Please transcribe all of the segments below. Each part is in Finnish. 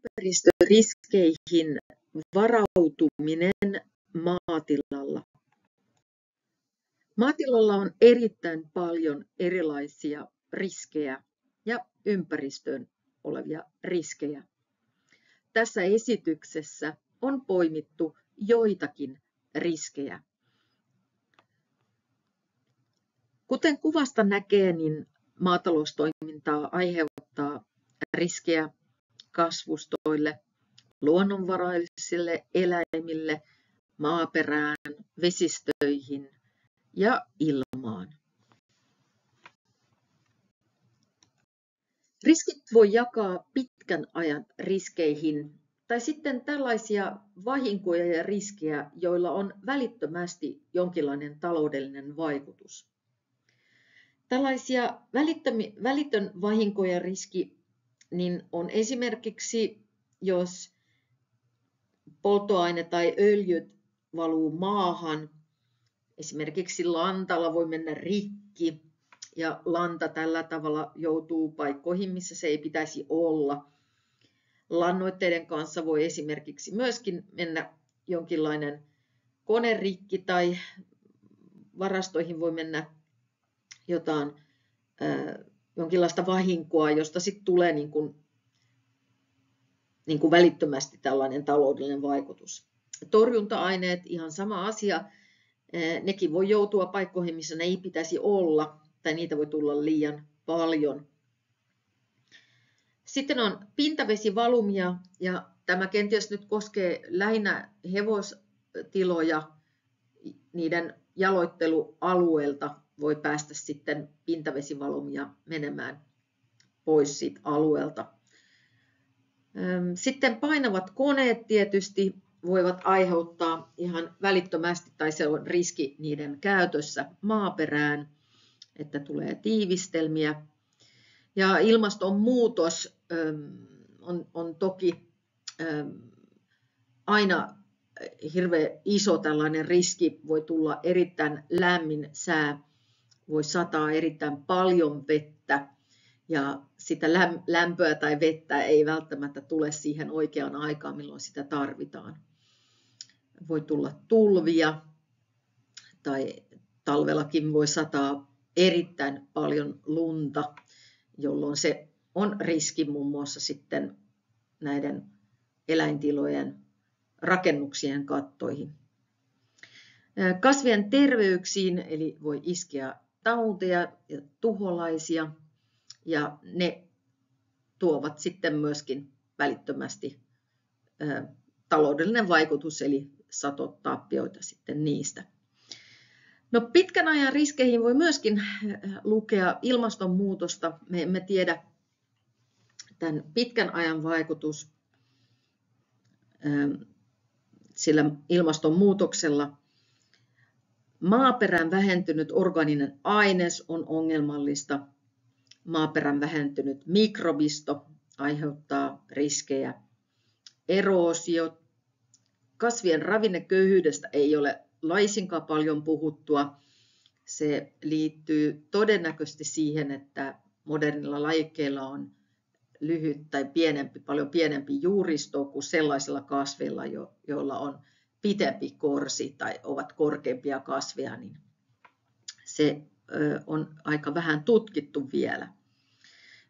ympäristöriskeihin varautuminen maatilalla. Maatilalla on erittäin paljon erilaisia riskejä ja ympäristöön olevia riskejä. Tässä esityksessä on poimittu joitakin riskejä. Kuten kuvasta näkee, niin maataloustoimintaa aiheuttaa riskejä kasvustoille, luonnonvaraisille eläimille, maaperään, vesistöihin ja ilmaan. Riskit voi jakaa pitkän ajan riskeihin tai sitten tällaisia vahinkoja ja riskejä, joilla on välittömästi jonkinlainen taloudellinen vaikutus. Tällaisia välitön vahinko ja riski niin on esimerkiksi, jos polttoaine tai öljyt valuu maahan. Esimerkiksi lantalla voi mennä rikki ja lanta tällä tavalla joutuu paikkoihin, missä se ei pitäisi olla. Lannoitteiden kanssa voi esimerkiksi myöskin mennä jonkinlainen kone rikki tai varastoihin voi mennä jonkinlaista vahinkoa, josta sitten tulee niin kuin välittömästi tällainen taloudellinen vaikutus. Torjunta-aineet, ihan sama asia. Nekin voi joutua paikkoihin, missä ne ei pitäisi olla, tai niitä voi tulla liian paljon. Sitten on pintavesivalumia, ja tämä kenties nyt koskee lähinnä hevostiloja. Niiden jaloittelualueelta voi päästä sitten pintavesivalumia menemään pois siitä alueelta. Sitten painavat koneet tietysti voivat aiheuttaa ihan välittömästi, tai se on riski niiden käytössä maaperään, että tulee tiivistelmiä. Ja ilmastonmuutos on toki aina hirveän iso tällainen riski. Voi tulla erittäin lämmin sää, voi sataa erittäin paljon vettä ja sitä lämpöä tai vettä ei välttämättä tule siihen oikeaan aikaan, milloin sitä tarvitaan. Voi tulla tulvia tai talvellakin voi sataa erittäin paljon lunta, jolloin se on riski muun muassa sitten näiden eläintilojen rakennuksien kattoihin. Kasvien terveyksiin, eli voi iskeä tauteja ja tuholaisia, ja ne tuovat sitten myöskin välittömästi taloudellinen vaikutus, eli satotappioita sitten niistä. No, pitkän ajan riskeihin voi myöskin lukea ilmastonmuutosta. Me emme tiedä tämän pitkän ajan vaikutus, sillä ilmastonmuutoksella maaperän vähentynyt orgaaninen aines on ongelmallista. Maaperän vähentynyt mikrobisto aiheuttaa riskejä. Eroosio. Kasvien ravinneköyhyydestä ei ole laisinkaan paljon puhuttua. Se liittyy todennäköisesti siihen, että modernilla lajikkeilla on lyhyt tai paljon pienempi juuristo kuin sellaisilla kasveilla, joilla on pitempi korsi tai ovat korkeampia kasveja, niin se on aika vähän tutkittu vielä.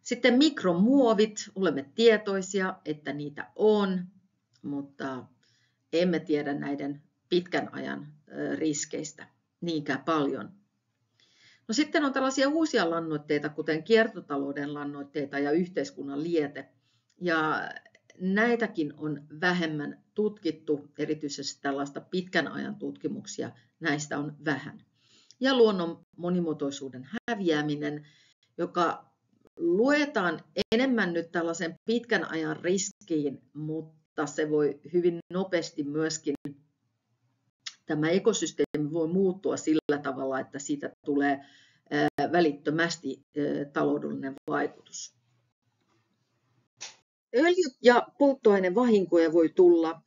Sitten mikromuovit, olemme tietoisia, että niitä on, mutta emme tiedä näiden pitkän ajan riskeistä niinkään paljon. No, sitten on tällaisia uusia lannoitteita, kuten kiertotalouden lannoitteita ja yhteiskunnan liete. Ja näitäkin on vähemmän tutkittu, erityisesti tällaista pitkän ajan tutkimuksia näistä on vähän. Ja luonnon monimuotoisuuden häviäminen, joka luetaan enemmän nyt tällaisen pitkän ajan riskiin, mutta se voi hyvin nopeasti myöskin, tämä ekosysteemi voi muuttua sillä tavalla, että siitä tulee välittömästi taloudellinen vaikutus. Öljy- ja polttoainevahinkoja voi tulla,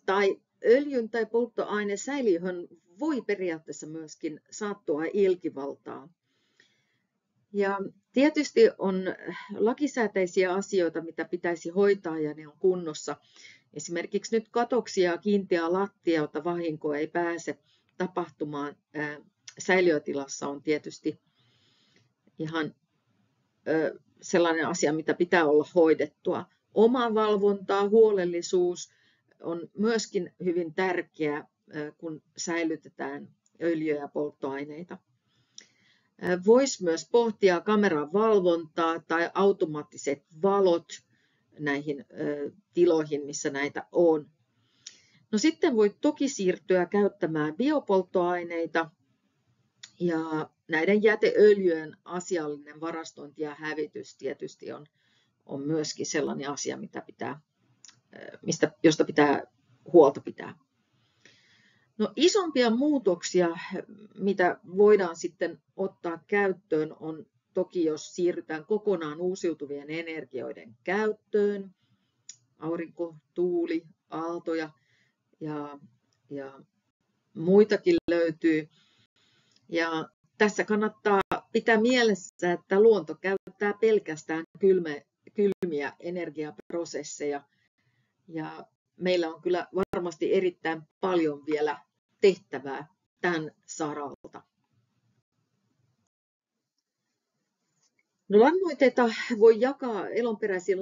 tai öljyn tai polttoainesäiliöhön voi periaatteessa myöskin sattua ilkivaltaa. Ja Tietysti on lakisääteisiä asioita, mitä pitäisi hoitaa ja ne on kunnossa. Esimerkiksi nyt katoksia ja kiinteää lattialta vahinkoa ei pääse tapahtumaan. Säiliötilassa on tietysti ihan sellainen asia, mitä pitää olla hoidettua. Omavalvontaa, huolellisuus on myöskin hyvin tärkeää, kun säilytetään öljyä ja polttoaineita. Voisi myös pohtia kameran valvontaa tai automaattiset valot näihin tiloihin, missä näitä on. No sitten voi toki siirtyä käyttämään biopolttoaineita ja näiden jäteöljyjen asiallinen varastointi ja hävitys tietysti on myöskin sellainen asia, josta pitää huolta pitää. No, isompia muutoksia, mitä voidaan sitten ottaa käyttöön, on toki, jos siirrytään kokonaan uusiutuvien energioiden käyttöön, aurinko, tuuli, aaltoja ja muitakin löytyy. Ja tässä kannattaa pitää mielessä, että luonto käyttää pelkästään kylmiä energiaprosesseja ja meillä on kyllä varmasti erittäin paljon vielä tehtävää tämän saralta. No, lannoitteita voi jakaa elonperäisiin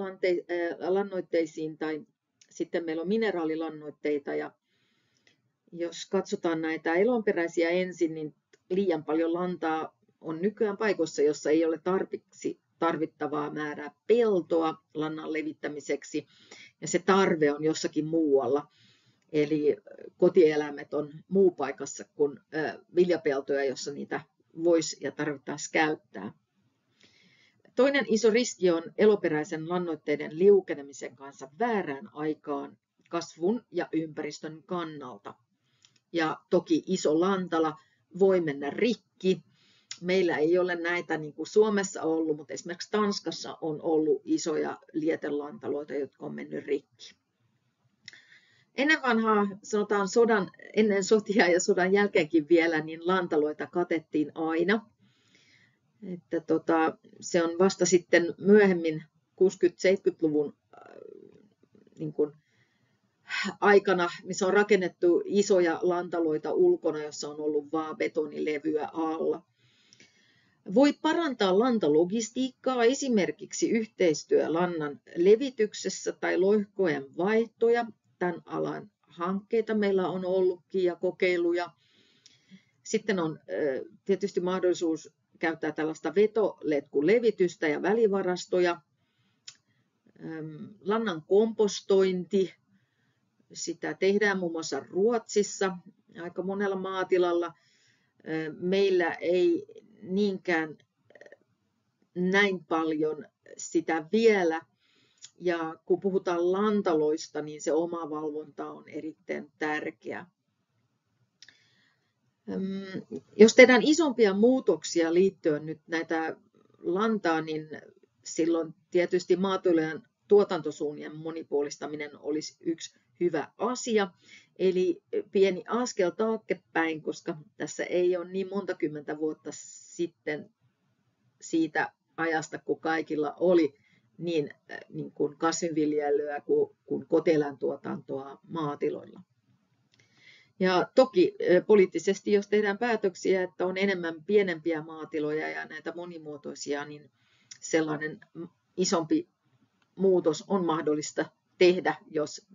lannoitteisiin tai sitten meillä on mineraalilannoitteita. Ja jos katsotaan näitä elonperäisiä ensin, niin liian paljon lantaa on nykyään paikoissa, jossa ei ole tarpeeksi tarvittavaa määrää peltoa lannan levittämiseksi ja se tarve on jossakin muualla. Eli kotieläimet on muu paikassa kuin viljapeltoja, jossa niitä voisi ja tarvittaisiin käyttää. Toinen iso riski on eloperäisen lannoitteiden liukenemisen kanssa väärään aikaan kasvun ja ympäristön kannalta. Ja toki iso lantala voi mennä rikki. Meillä ei ole näitä niin kuin Suomessa ollut, mutta esimerkiksi Tanskassa on ollut isoja lietelantaloita, jotka on mennyt rikki. Ennen vanhaa, sanotaan ennen sotia ja sodan jälkeenkin vielä, niin lantaloita katettiin aina. Että se on vasta sitten myöhemmin 60-70-luvun niin kuin aikana, missä on rakennettu isoja lantaloita ulkona, jossa on ollut vain betonilevyä alla. Voi parantaa lantalogistiikkaa, esimerkiksi yhteistyö lannan levityksessä tai lohkojen vaihtoja. Tämän alan hankkeita meillä on ollutkin ja kokeiluja. Sitten on tietysti mahdollisuus käyttää tällaista vetoletkulevitystä ja välivarastoja. Lannan kompostointi, sitä tehdään muun muassa Ruotsissa aika monella maatilalla. Meillä ei niinkään näin paljon sitä vielä. Ja kun puhutaan lantaloista, niin se omavalvonta on erittäin tärkeä. Jos tehdään isompia muutoksia liittyen nyt näitä lantaa, niin silloin tietysti maatilojen tuotantosuunnien monipuolistaminen olisi yksi hyvä asia. Eli pieni askel taaksepäin, koska tässä ei ole niin monta kymmentä vuotta sitten siitä ajasta, kun kaikilla oli niin kuin kasvinviljelyä kuin kotieläintuotantoa maatiloilla. Ja toki poliittisesti, jos tehdään päätöksiä, että on enemmän pienempiä maatiloja ja näitä monimuotoisia, niin sellainen isompi muutos on mahdollista tehdä, jos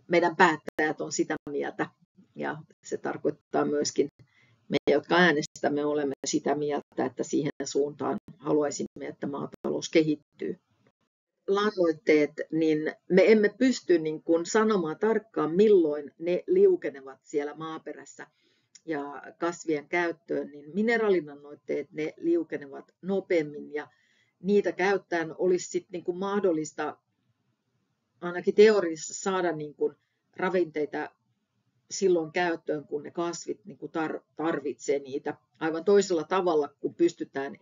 meidän päättäjät on sitä mieltä. Ja se tarkoittaa myöskin, me, jotka äänestämme, olemme sitä mieltä, että siihen suuntaan haluaisimme, että maatalous kehittyy. Lannoitteet, niin me emme pysty niin kuin sanomaan tarkkaan, milloin ne liukenevat siellä maaperässä ja kasvien käyttöön, niin mineraalilannoitteet ne liukenevat nopeammin ja niitä käyttäen olisi sitten niin kuin mahdollista ainakin teoriassa saada niin kuin ravinteita silloin käyttöön, kun ne kasvit niin kuin tarvitsee niitä aivan toisella tavalla, kun pystytään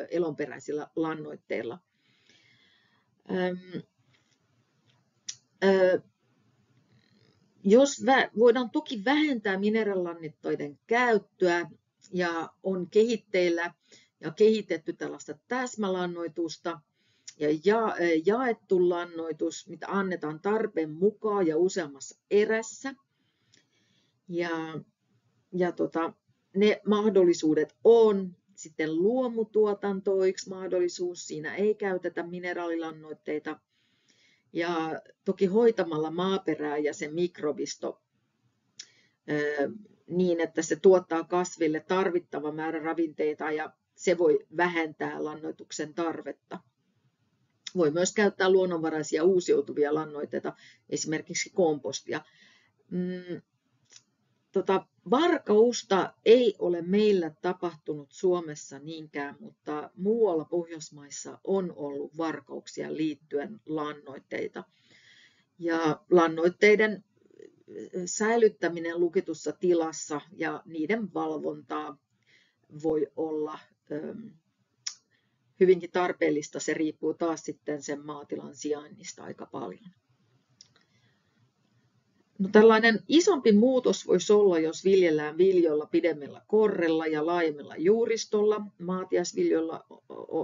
elonperäisillä lannoitteilla. Voidaan toki vähentää mineraalilannoitteiden käyttöä ja on kehitteillä ja kehitetty tällaista täsmälannoitusta ja jaettu lannoitus, mitä annetaan tarpeen mukaan ja useammassa erässä. Ne mahdollisuudet on sitten luomutuotanto on yksi mahdollisuus, siinä ei käytetä mineraalilannoitteita. Ja toki hoitamalla maaperää ja sen mikrobisto niin, että se tuottaa kasville tarvittava määrä ravinteita ja se voi vähentää lannoituksen tarvetta. Voi myös käyttää luonnonvaraisia uusiutuvia lannoitteita, esimerkiksi kompostia. Varkausta ei ole meillä tapahtunut Suomessa niinkään, mutta muualla Pohjoismaissa on ollut varkauksia liittyen lannoitteita. Ja lannoitteiden säilyttäminen lukitussa tilassa ja niiden valvontaa voi olla hyvinkin tarpeellista. Se riippuu taas sitten sen maatilan sijainnista aika paljon. No, tällainen isompi muutos voisi olla, jos viljellään viljoilla pidemmällä korrella ja laajemmalla juuristolla.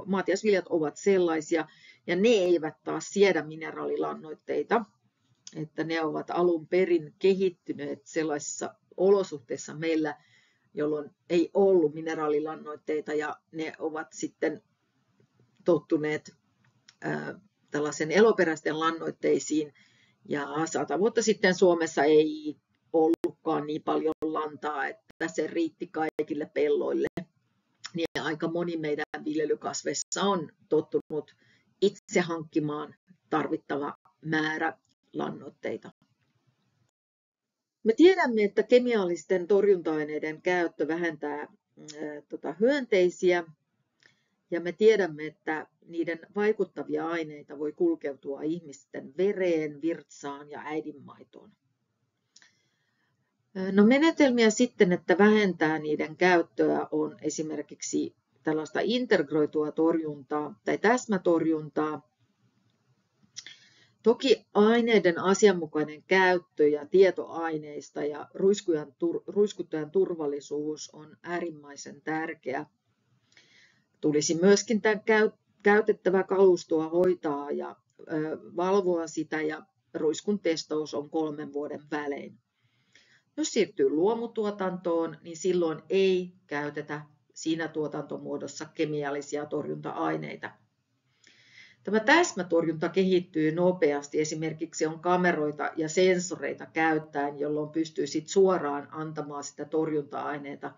Maatiaisviljat ovat sellaisia ja ne eivät taas siedä mineraalilannoitteita. Että ne ovat alun perin kehittyneet sellaisissa olosuhteissa meillä, jolloin ei ollut mineraalilannoitteita ja ne ovat sitten tottuneet tällaisen eloperäisten lannoitteisiin. Ja 100 vuotta sitten Suomessa ei ollutkaan niin paljon lantaa, että se riitti kaikille pelloille. Niin aika moni meidän viljelykasveissa on tottunut itse hankkimaan tarvittava määrä lannoitteita. Me tiedämme, että kemiallisten torjunta-aineiden käyttö vähentää hyönteisiä ja me tiedämme, että niiden vaikuttavia aineita voi kulkeutua ihmisten vereen, virtsaan ja äidinmaitoon. No, menetelmiä sitten, että vähentää niiden käyttöä on esimerkiksi tällaista integroitua torjuntaa tai täsmätorjuntaa. Toki aineiden asianmukainen käyttö ja tieto aineista ja ruiskuttajan turvallisuus on äärimmäisen tärkeä. Tulisi myöskin tämän käytettävää kalustoa hoitaa ja valvoa sitä ja ruiskun testaus on 3 vuoden välein. Jos siirtyy luomutuotantoon, niin silloin ei käytetä siinä tuotantomuodossa kemiallisia torjunta-aineita. Tämä täsmätorjunta kehittyy nopeasti, esimerkiksi on kameroita ja sensoreita käyttäen, jolloin pystyy suoraan antamaan sitä torjunta-aineita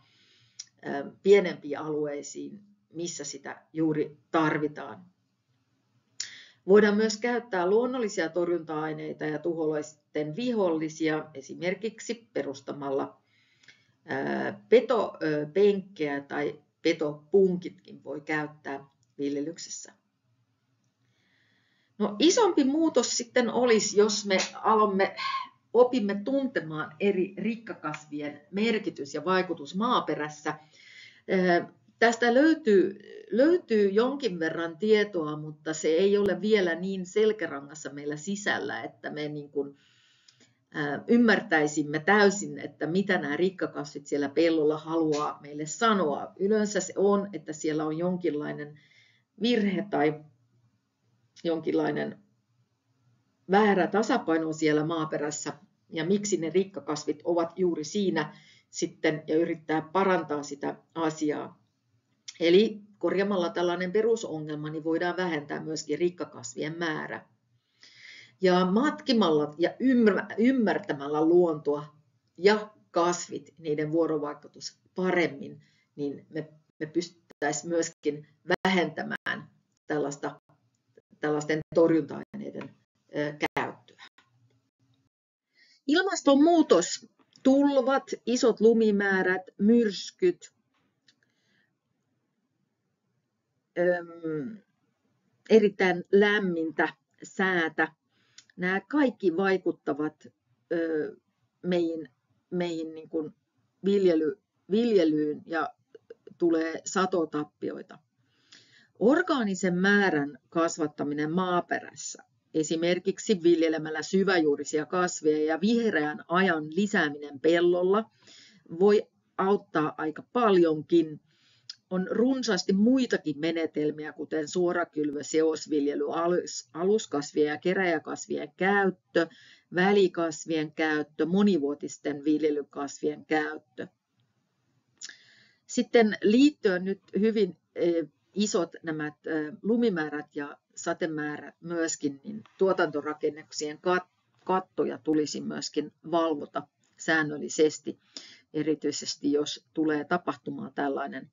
pienempiin alueisiin, missä sitä juuri tarvitaan. Voidaan myös käyttää luonnollisia torjunta-aineita ja tuholaisten vihollisia, esimerkiksi perustamalla petopenkkejä tai petopunkitkin voi käyttää viljelyksessä. No, isompi muutos sitten olisi, jos me opimme tuntemaan eri rikkakasvien merkitys ja vaikutus maaperässä. Tästä löytyy jonkin verran tietoa, mutta se ei ole vielä niin selkärangassa meillä sisällä, että me ymmärtäisimme täysin, että mitä nämä rikkakasvit siellä pellolla haluaa meille sanoa. Yleensä se on, että siellä on jonkinlainen virhe tai jonkinlainen väärä tasapaino siellä maaperässä ja miksi ne rikkakasvit ovat juuri siinä sitten ja yrittää parantaa sitä asiaa. Eli korjaamalla tällainen perusongelma niin voidaan vähentää myöskin rikkakasvien määrä. Ja matkimalla ja ymmärtämällä luontoa ja kasvit, niiden vuorovaikutus paremmin, niin me pystyttäisiin myöskin vähentämään tällaisten torjunta-aineiden käyttöä. Ilmastonmuutos, tulvat, isot lumimäärät, myrskyt, erittäin lämmintä säätä, nämä kaikki vaikuttavat meihin niin kuin viljelyyn ja tulee satotappioita. Orgaanisen määrän kasvattaminen maaperässä, esimerkiksi viljelemällä syväjuurisia kasveja ja vihreän ajan lisääminen pellolla, voi auttaa aika paljonkin On runsaasti muitakin menetelmiä, kuten suorakylvö, seosviljely, aluskasvien ja keräjäkasvien käyttö, välikasvien käyttö, monivuotisten viljelykasvien käyttö. Sitten liittyen nyt hyvin isot nämä lumimäärät ja satemäärät myöskin, niin tuotantorakennuksien kattoja tulisi myöskin valvota säännöllisesti, erityisesti jos tulee tapahtumaan tällainen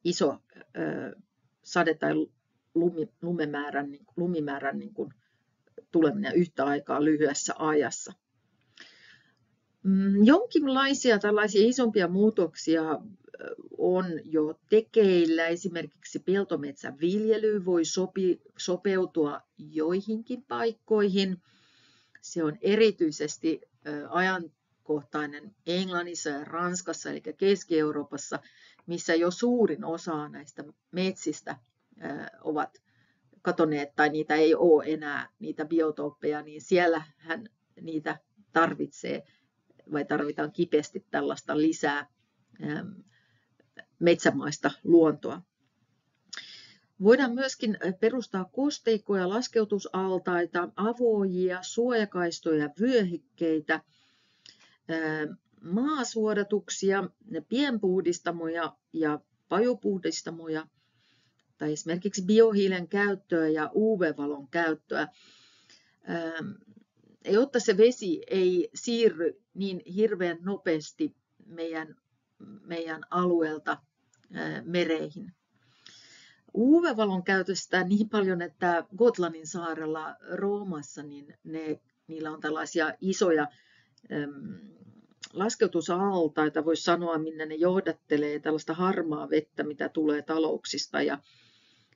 iso sade- tai lumimäärän niin kuin tuleminen yhtä aikaa lyhyessä ajassa. Jonkinlaisia tällaisia isompia muutoksia on jo tekeillä. Esimerkiksi peltometsän viljely voi sopeutua joihinkin paikkoihin. Se on erityisesti ajankohtainen Englannissa ja Ranskassa, eli Keski-Euroopassa, missä jo suurin osa näistä metsistä ovat katoneet tai niitä ei ole enää, niitä biotooppeja, niin siellähän niitä tarvitaan kipeästi tällaista lisää metsämaista luontoa. Voidaan myöskin perustaa kosteikkoja, laskeutusaltaita, avoojia, suojakaistoja, vyöhykkeitä, maasuodatuksia, pienpuhdistamoja ja pajopuhdistamoja tai esimerkiksi biohiilen käyttöä ja UV-valon käyttöä, jotta se vesi ei siirry niin hirveän nopeasti meidän alueelta mereihin. UV-valon käytöstä niin paljon, että Gotlannin saarella Roomassa niin niillä on tällaisia isoja laskeutusaltaita, voisi sanoa, minne ne johdattelee tällaista harmaa vettä, mitä tulee talouksista. Ja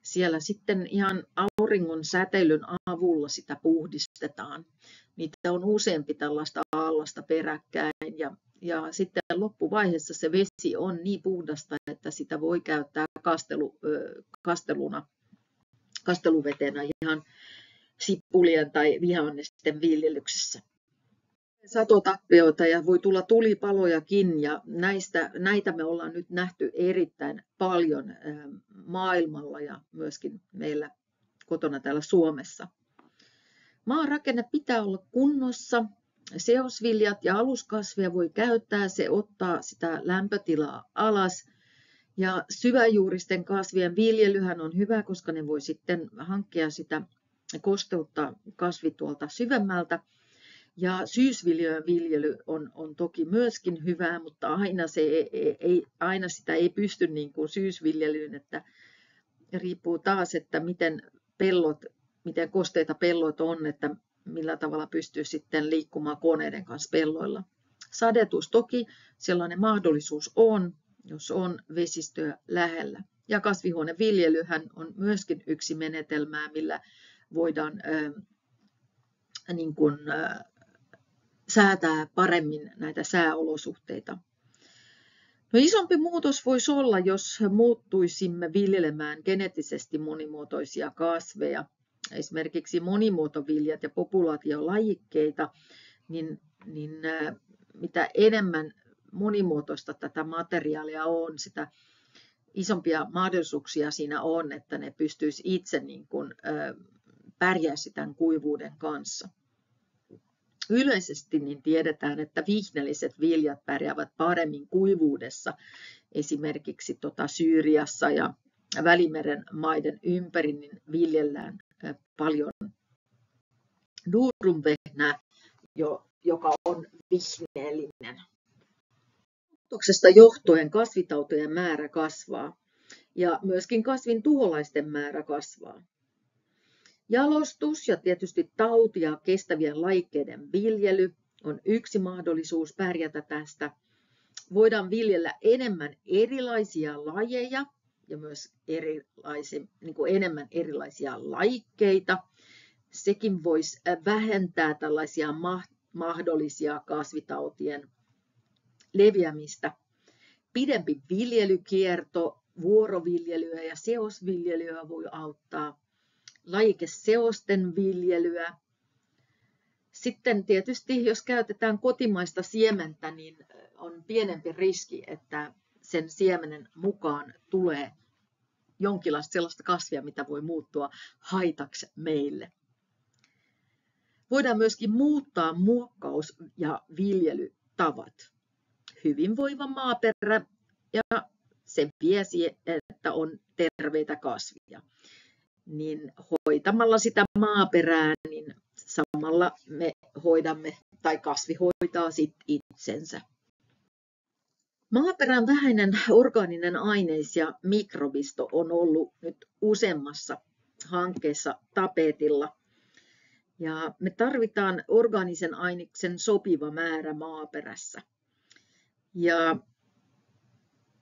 siellä sitten ihan auringon säteilyn avulla sitä puhdistetaan. Niitä on useampi tällaista allasta peräkkäin ja sitten loppuvaiheessa se vesi on niin puhdasta, että sitä voi käyttää kasteluvetenä ihan sippulien tai vihannesten viljelyksessä. Satotappioita ja voi tulla tulipalojakin ja näitä me ollaan nyt nähty erittäin paljon maailmalla ja myöskin meillä kotona täällä Suomessa. Maarakenne pitää olla kunnossa. Seosviljat ja aluskasveja voi käyttää, se ottaa sitä lämpötilaa alas. Ja syväjuuristen kasvien viljelyhän on hyvä, koska ne voi sitten hankkia sitä kosteutta kasvi tuolta syvemmältä. Ja syysviljojen viljely on toki myöskin hyvää, mutta aina sitä ei pysty niin kuin syysviljelyyn, että riippuu taas, että miten kosteita pellot on, että millä tavalla pystyy sitten liikkumaan koneiden kanssa pelloilla. Sadetus toki sellainen mahdollisuus on, jos on vesistöä lähellä. Ja kasvihuoneviljelyhän on myöskin yksi menetelmä, millä voidaan säätää paremmin näitä sääolosuhteita. No, isompi muutos voisi olla, jos muuttuisimme viljelemään geneettisesti monimuotoisia kasveja. Esimerkiksi monimuotoviljat ja populaatiolajikkeita, niin mitä enemmän monimuotoista tätä materiaalia on, sitä isompia mahdollisuuksia siinä on, että ne pystyisi itse pärjää tämän kuivuuden kanssa. Yleisesti niin tiedetään, että vihnelliset viljat pärjäävät paremmin kuivuudessa. Esimerkiksi Syyriassa ja Välimeren maiden ympäri niin viljellään paljon durumvehnää, joka on vihneellinen. Muutoksesta johtuen kasvitautien määrä kasvaa ja myöskin kasvin tuholaisten määrä kasvaa. Jalostus ja tietysti tauti- ja kestävien lajikkeiden viljely on yksi mahdollisuus pärjätä tästä. Voidaan viljellä enemmän erilaisia lajeja ja myös enemmän erilaisia lajikkeita. Sekin voisi vähentää tällaisia mahdollisia kasvitautien leviämistä. Pidempi viljelykierto, vuoroviljelyä ja seosviljelyä voi auttaa. Lajikeseosten viljelyä. Sitten tietysti, jos käytetään kotimaista siementä, niin on pienempi riski, että sen siemenen mukaan tulee jonkinlaista sellaista kasvia, mitä voi muuttua haitaksi meille. Voidaan myöskin muuttaa muokkaus- ja viljelytavat. Hyvinvoiva maaperä ja se viesi, että on terveitä kasvia. Niin hoitamalla sitä maaperää, niin samalla me hoidamme tai kasvi hoitaa sit itsensä. Maaperän vähäinen orgaaninen aines ja mikrobisto on ollut nyt useammassa hankkeessa tapetilla. Ja me tarvitaan orgaanisen aineksen sopiva määrä maaperässä. Ja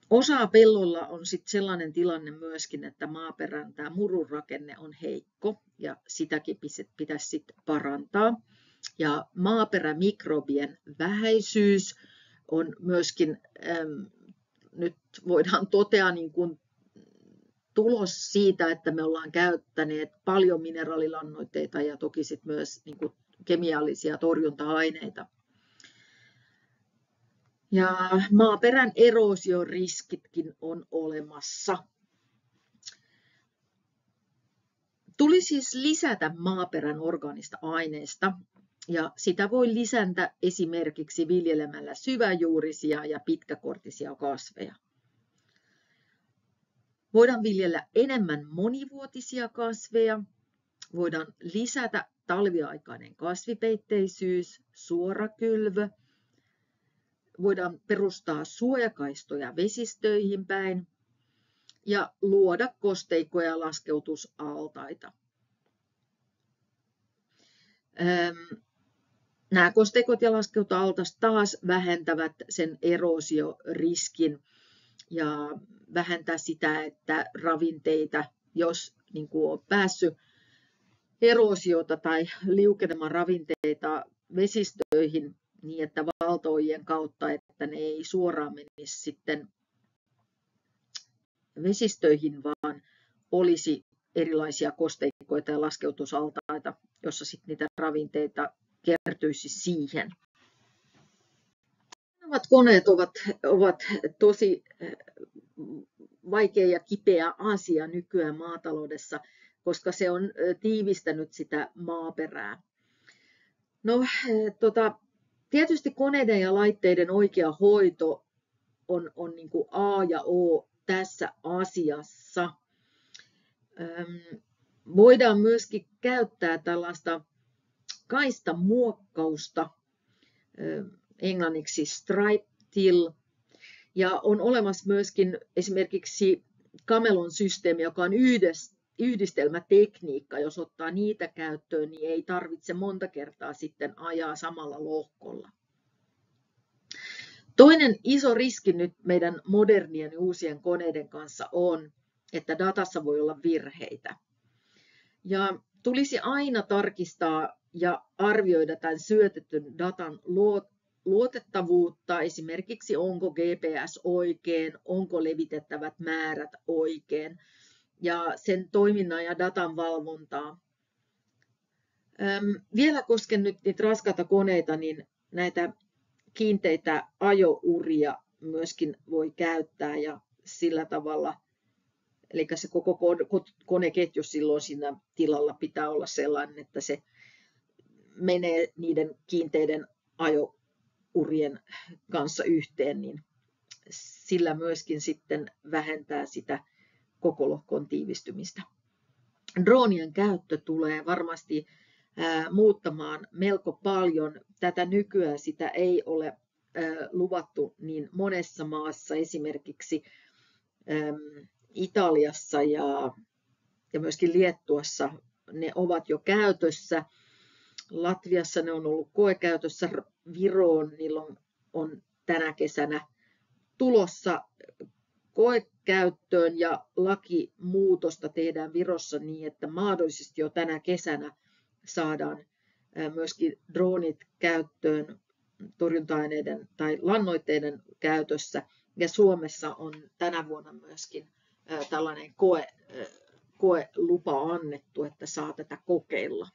osa pellolla on sitten sellainen tilanne myöskin, että maaperän tämä murun rakenne on heikko ja sitäkin pitäisi sitten parantaa. Ja maaperämikrobien vähäisyys on myöskin, nyt voidaan totea niin kuin tulos siitä, että me ollaan käyttäneet paljon mineraalilannoitteita ja toki sit myös niin kuin kemiallisia torjunta-aineita. Ja maaperän eroosioriskitkin on olemassa. Tuli siis lisätä maaperän orgaanista aineista ja sitä voi lisätä esimerkiksi viljelemällä syväjuurisia ja pitkäkortisia kasveja. Voidaan viljellä enemmän monivuotisia kasveja, voidaan lisätä talviaikainen kasvipeitteisyys, suorakylvö, voidaan perustaa suojakaistoja vesistöihin päin ja luoda kosteikko- ja laskeutusaltaita. Nämä kosteikot ja laskeutualtaat taas vähentävät sen eroosioriskin ja vähentää sitä, että ravinteita, jos niin kuin on päässyt eroosiota tai liukenemaan ravinteita vesistöihin niin, että valtaojien kautta, että ne ei suoraan menisi sitten vesistöihin, vaan olisi erilaisia kosteikkoita ja laskeutusaltaita, jossa sitten niitä ravinteita kertyisi siihen. Nämä koneet ovat tosi vaikea ja kipeä asia nykyään maataloudessa, koska se on tiivistänyt sitä maaperää. No, tietysti koneiden ja laitteiden oikea hoito on niin kuin A ja O tässä asiassa. Voidaan myöskin käyttää tällaista kaistamuokkausta, englanniksi stripe till, ja on olemassa myöskin esimerkiksi Camelon systeemi, joka on yhdistelmätekniikka. Jos ottaa niitä käyttöön, niin ei tarvitse monta kertaa sitten ajaa samalla lohkolla. Toinen iso riski nyt meidän modernien ja uusien koneiden kanssa on, että datassa voi olla virheitä. Ja tulisi aina tarkistaa ja arvioida tämän syötetyn datan luotettavuutta, esimerkiksi onko GPS oikein, onko levitettävät määrät oikein ja sen toiminnan ja datan valvontaa. Vielä kosken nyt niitä raskaita koneita, niin näitä kiinteitä ajouria myöskin voi käyttää ja sillä tavalla, eli se koko koneketju silloin siinä tilalla pitää olla sellainen, että se menee niiden kiinteiden ajourien kanssa yhteen, niin sillä myöskin sitten vähentää sitä koko lohkon tiivistymistä. Droonien käyttö tulee varmasti muuttamaan melko paljon. Tätä nykyään sitä ei ole luvattu niin monessa maassa, esimerkiksi Italiassa ja myöskin Liettuassa ne ovat jo käytössä. Latviassa ne on ollut koekäytössä, Viroon niillä on tänä kesänä tulossa koekäyttöön ja lakimuutosta tehdään Virossa niin, että mahdollisesti jo tänä kesänä saadaan myöskin droonit käyttöön torjunta-aineiden tai lannoitteiden käytössä. Ja Suomessa on tänä vuonna myöskin tällainen koelupa annettu, että saa tätä kokeilla.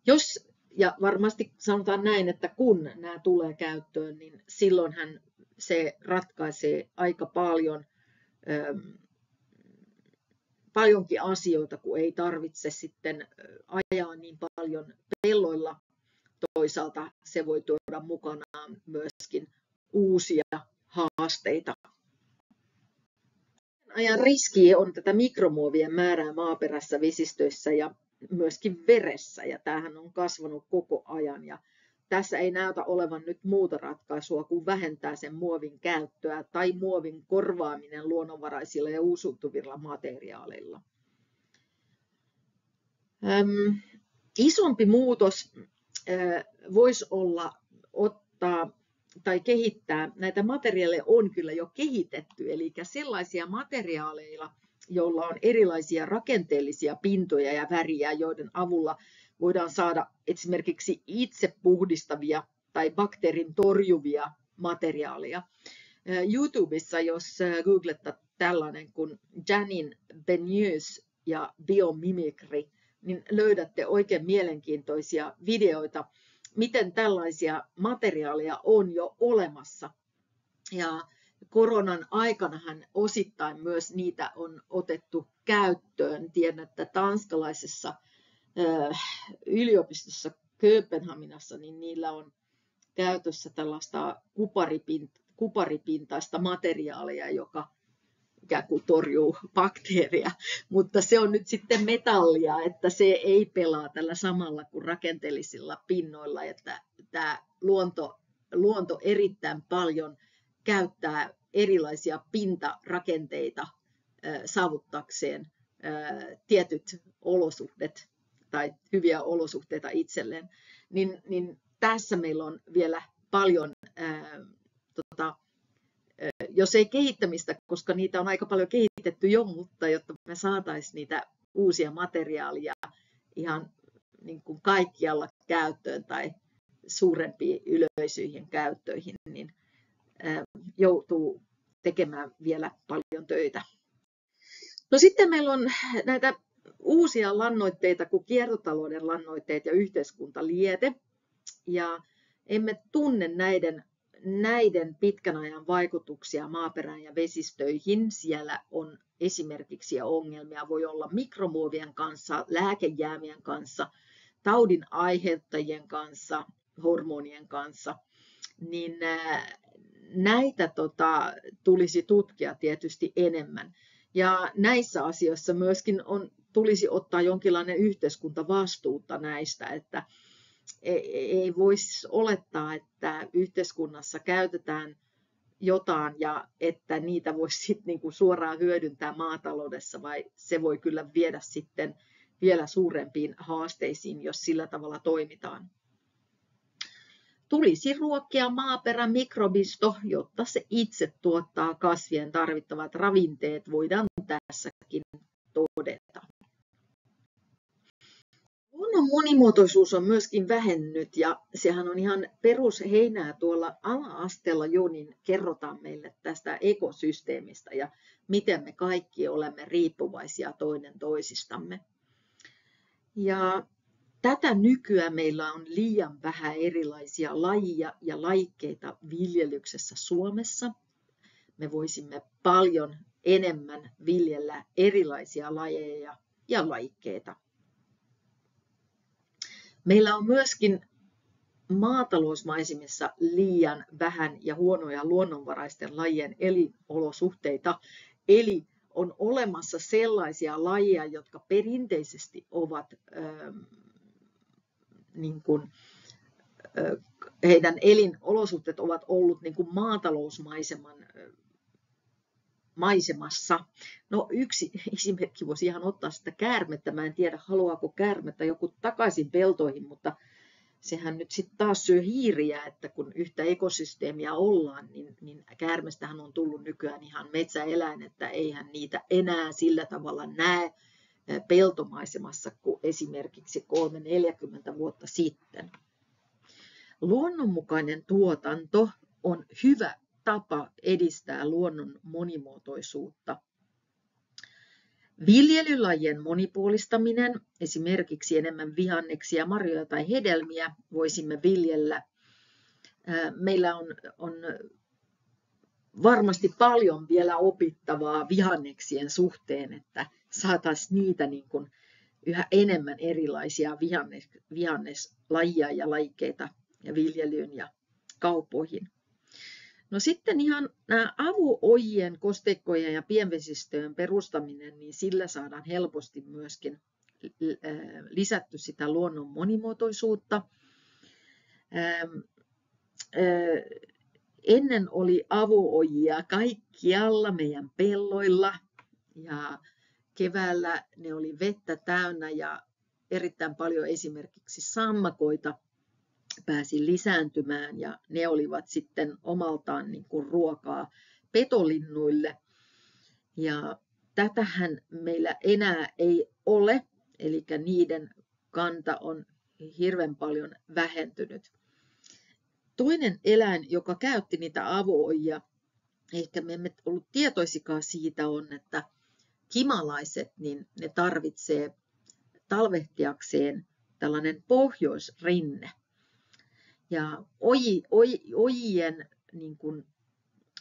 Jos, ja varmasti sanotaan näin, että kun nämä tulee käyttöön, niin silloinhan se ratkaisee aika paljonkin asioita, kun ei tarvitse sitten ajaa niin paljon pelloilla. Toisaalta se voi tuoda mukanaan myöskin uusia haasteita. Ajan riski on tätä mikromuovien määrää maaperässä, vesistöissä ja myöskin veressä, ja tämähän on kasvanut koko ajan. Ja tässä ei näytä olevan nyt muuta ratkaisua kuin vähentää sen muovin käyttöä tai muovin korvaaminen luonnonvaraisilla ja uusiutuvilla materiaaleilla. Isompi muutos voisi olla ottaa tai kehittää, näitä materiaaleja on kyllä jo kehitetty, eli sellaisia materiaaleja, joilla on erilaisia rakenteellisia pintoja ja väriä, joiden avulla voidaan saada esimerkiksi itse puhdistavia tai bakteerin torjuvia materiaaleja. YouTubessa, jos googlettaa tällainen kuin Janine Benyus ja biomimikry, niin löydätte oikein mielenkiintoisia videoita, miten tällaisia materiaaleja on jo olemassa. Ja koronan aikanahan osittain myös niitä on otettu käyttöön. Tiedän, että tanskalaisessa yliopistossa Kööpenhaminassa niin niillä on käytössä tällaista kuparipintaista materiaalia, joka ikään kuin torjuu bakteeria, mutta se on nyt sitten metallia, että se ei pelaa tällä samalla kuin rakenteellisilla pinnoilla, että tämä luonto erittäin paljon käyttää erilaisia pintarakenteita saavuttakseen tietyt olosuhteet tai hyviä olosuhteita itselleen, niin tässä meillä on vielä paljon jos ei kehittämistä, koska niitä on aika paljon kehitetty jo, mutta jotta me saataisiin niitä uusia materiaaleja ihan niin kuin kaikkialla käyttöön tai suurempiin yleisöihin käyttöihin, niin joutuu tekemään vielä paljon töitä. No sitten meillä on näitä uusia lannoitteita kuin kiertotalouden lannoitteet ja yhteiskuntaliete, ja emme tunne näiden pitkän ajan vaikutuksia maaperään ja vesistöihin. Siellä on esimerkiksi ongelmia, voi olla mikromuovien kanssa, lääkejäämien kanssa, taudin aiheuttajien kanssa, hormonien kanssa, niin näitä tulisi tutkia tietysti enemmän. Ja näissä asioissa myöskin tulisi ottaa jonkinlainen yhteiskuntavastuuta näistä, että ei voisi olettaa, että yhteiskunnassa käytetään jotain ja että niitä voisi sitten niinku suoraan hyödyntää maataloudessa, vai se voi kyllä viedä sitten vielä suurempiin haasteisiin, jos sillä tavalla toimitaan. Tulisi ruokkia maaperän mikrobisto, jotta se itse tuottaa kasvien tarvittavat ravinteet, voidaan tässäkin todeta. Luonnon monimuotoisuus on myöskin vähennyt, ja sehän on ihan perusheinää tuolla ala-asteella jo, niin kerrotaan meille tästä ekosysteemistä ja miten me kaikki olemme riippuvaisia toinen toisistamme. Ja tätä nykyään meillä on liian vähän erilaisia lajia ja lajikkeita viljelyksessä Suomessa. Me voisimme paljon enemmän viljellä erilaisia lajeja ja lajikkeita. Meillä on myöskin maatalousmaisemissa liian vähän ja huonoja luonnonvaraisten lajien elinolosuhteita, eli on olemassa sellaisia lajeja, jotka perinteisesti ovat heidän elinolosuhteet ovat ollut niin kuin maisemassa. No yksi esimerkki voisi ihan ottaa sitä käärmettä. Mä en tiedä, haluaako käärmettä joku takaisin peltoihin, mutta sehän nyt sitten taas syö hiiriä, että kun yhtä ekosysteemiä ollaan, niin käärmestähän on tullut nykyään ihan metsäeläin, että eihän niitä enää sillä tavalla näe peltomaisemassa kuin esimerkiksi 30-40 vuotta sitten. Luonnonmukainen tuotanto on hyvä tapa edistää luonnon monimuotoisuutta. Viljelylajien monipuolistaminen, esimerkiksi enemmän vihanneksia, marjoja tai hedelmiä voisimme viljellä. Meillä on varmasti paljon vielä opittavaa vihanneksien suhteen, että saataisiin niitä niin kuin yhä enemmän erilaisia vihanneslajia ja lajikkeita ja viljelyyn ja kaupoihin. No sitten ihan nämä avuojien, kosteikkojen ja pienvesistöjen perustaminen, niin sillä saadaan helposti myöskin lisätty sitä luonnon monimuotoisuutta. Ennen oli avuojia kaikkialla meidän pelloilla ja keväällä ne oli vettä täynnä ja erittäin paljon esimerkiksi sammakoita pääsi lisääntymään ja ne olivat sitten omaltaan niin kuin ruokaa petolinnuille. Ja tätähän meillä enää ei ole, eli niiden kanta on hirveän paljon vähentynyt. Toinen eläin, joka käytti niitä avuojia, ehkä me emme ollut tietoisikaan siitä, on, että himalaiset, niin ne tarvitsee talvehtiakseen tällainen pohjoisrinne. Ja ojien niin kuin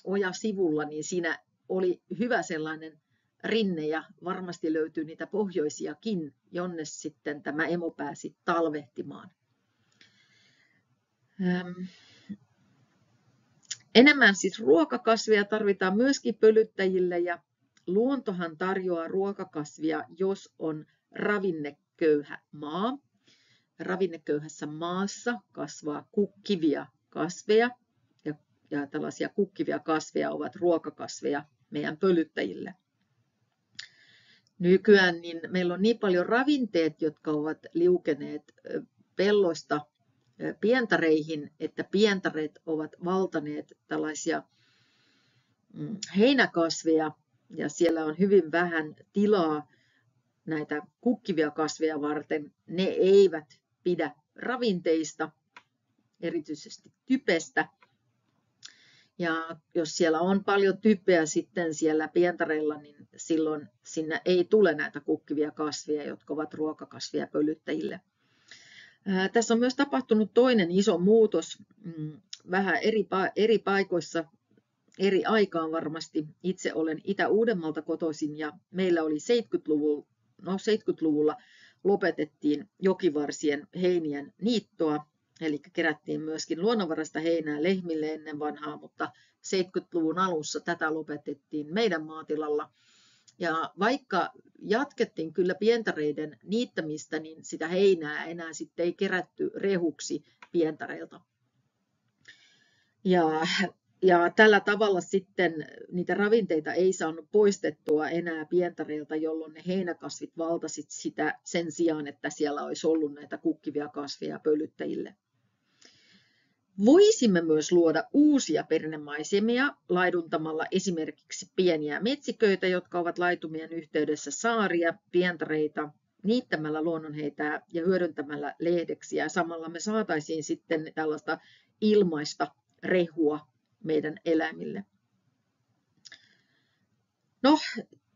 ojasivulla, niin siinä oli hyvä sellainen rinne ja varmasti löytyy niitä pohjoisiakin, jonne sitten tämä emo pääsi talvehtimaan. Enemmän siis ruokakasveja tarvitaan myöskin pölyttäjille ja luontohan tarjoaa ruokakasvia, jos on ravinneköyhä maa. Ravinneköyhässä maassa kasvaa kukkivia kasveja ja tällaisia kukkivia kasveja ovat ruokakasveja meidän pölyttäjille. Nykyään niin meillä on niin paljon ravinteet, jotka ovat liukeneet pelloista pientareihin, että pientareet ovat valtaneet tällaisia heinäkasveja ja siellä on hyvin vähän tilaa näitä kukkivia kasveja varten. Ne eivät pidä ravinteista, erityisesti typestä. Ja jos siellä on paljon typeä sitten siellä pientareilla, niin silloin sinne ei tule näitä kukkivia kasveja, jotka ovat ruokakasveja pölyttäjille. Tässä on myös tapahtunut toinen iso muutos vähän eri paikoissa, eri aikaan varmasti. Itse olen Itä-Uudenmaalta kotoisin ja meillä oli 70-luvulla lopetettiin jokivarsien heinien niittoa, eli kerättiin myöskin luonnonvaraista heinää lehmille ennen vanhaa, mutta 70-luvun alussa tätä lopetettiin meidän maatilalla. Ja vaikka jatkettiin kyllä pientareiden niittämistä, niin sitä heinää enää sitten ei kerätty rehuksi pientareilta. Ja tällä tavalla sitten niitä ravinteita ei saanut poistettua enää pientareilta, jolloin ne heinäkasvit valtasivat sitä sen sijaan, että siellä olisi ollut näitä kukkivia kasveja pölyttäjille. Voisimme myös luoda uusia perinnemaisemia laiduntamalla esimerkiksi pieniä metsiköitä, jotka ovat laitumien yhteydessä saaria, pientareita, niittämällä luonnonheitää ja hyödyntämällä lehdeksiä. Samalla me saataisiin sitten tällaista ilmaista rehua meidän eläimille. No,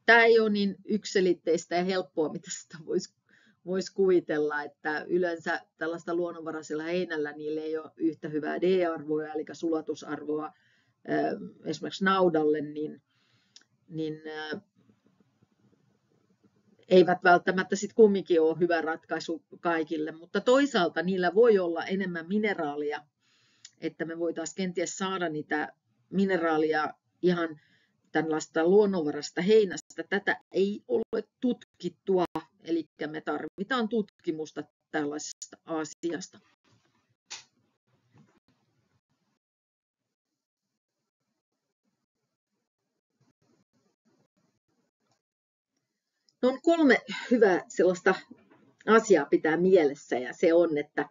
tämä ei ole niin yksiselitteistä ja helppoa, mitä sitä voisi kuvitella, että yleensä tällaista luonnonvaraisella heinällä niillä ei ole yhtä hyvää D-arvoa, eli sulatusarvoa esimerkiksi naudalle, niin eivät välttämättä sitten kumminkin ole hyvä ratkaisu kaikille, mutta toisaalta niillä voi olla enemmän mineraalia, että me voitaisiin kenties saada niitä mineraalia ihan tällaista luonnonvarasta heinästä. Tätä ei ole tutkittua, eli me tarvitaan tutkimusta tällaisesta asiasta. No on 3 hyvää sellaista asiaa pitää mielessä, ja se on, että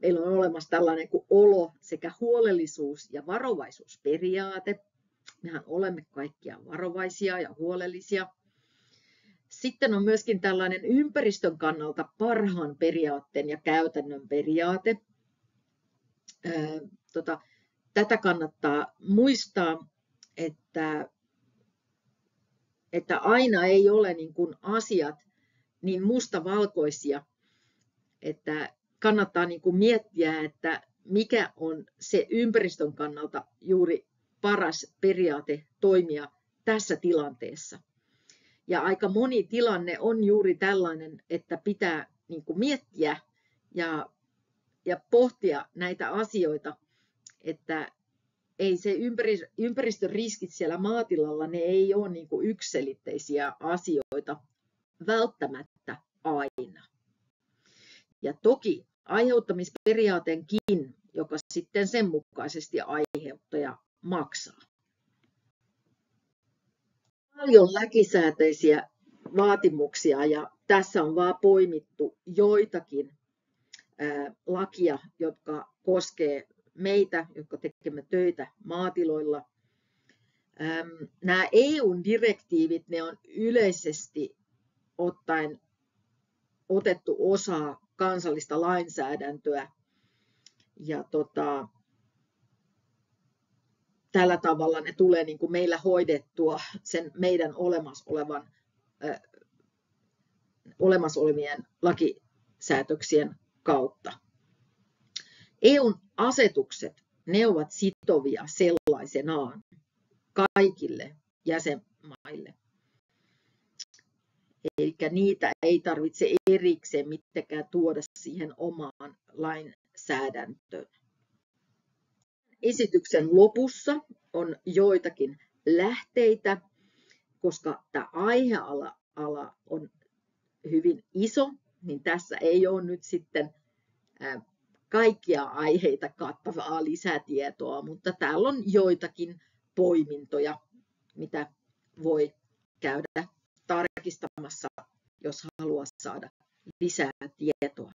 meillä on olemassa tällainen kuin olo sekä huolellisuus ja varovaisuusperiaate. Mehän olemme kaikkia varovaisia ja huolellisia. Sitten on myöskin tällainen ympäristön kannalta parhaan periaatteen ja käytännön periaate. Tätä kannattaa muistaa, että aina ei ole niin kuin asiat niin mustavalkoisia, että kannattaa niin kuin miettiä, että mikä on se ympäristön kannalta juuri paras periaate toimia tässä tilanteessa. Ja aika moni tilanne on juuri tällainen, että pitää niin kuin miettiä ja pohtia näitä asioita, että ei se ympäristön riskit siellä maatilalla, ne ei ole niin kuin yksiselitteisiä asioita välttämättä aina. Ja toki aiheuttamisperiaateenkin, joka sitten sen mukaisesti aiheuttaja maksaa. Paljon lakisääteisiä vaatimuksia ja tässä on vaan poimittu joitakin lakia, jotka koskee meitä, jotka tekemme töitä maatiloilla. Nämä EU-direktiivit, ne on yleisesti ottaen otettu osa kansallista lainsäädäntöä ja tällä tavalla ne tulee niin kuin meillä hoidettua sen meidän olemassa olevien lakisäätöksien kautta. EUn asetukset, ne ovat sitovia sellaisenaan kaikille jäsenmaille. Eli niitä ei tarvitse erikseen mitenkään tuoda siihen omaan lainsäädäntöön. Esityksen lopussa on joitakin lähteitä, koska tämä aiheala on hyvin iso, niin tässä ei ole nyt sitten kaikkia aiheita kattavaa lisätietoa, mutta täällä on joitakin poimintoja, mitä voi käydä tarkistamassa, jos haluaa saada lisää tietoa.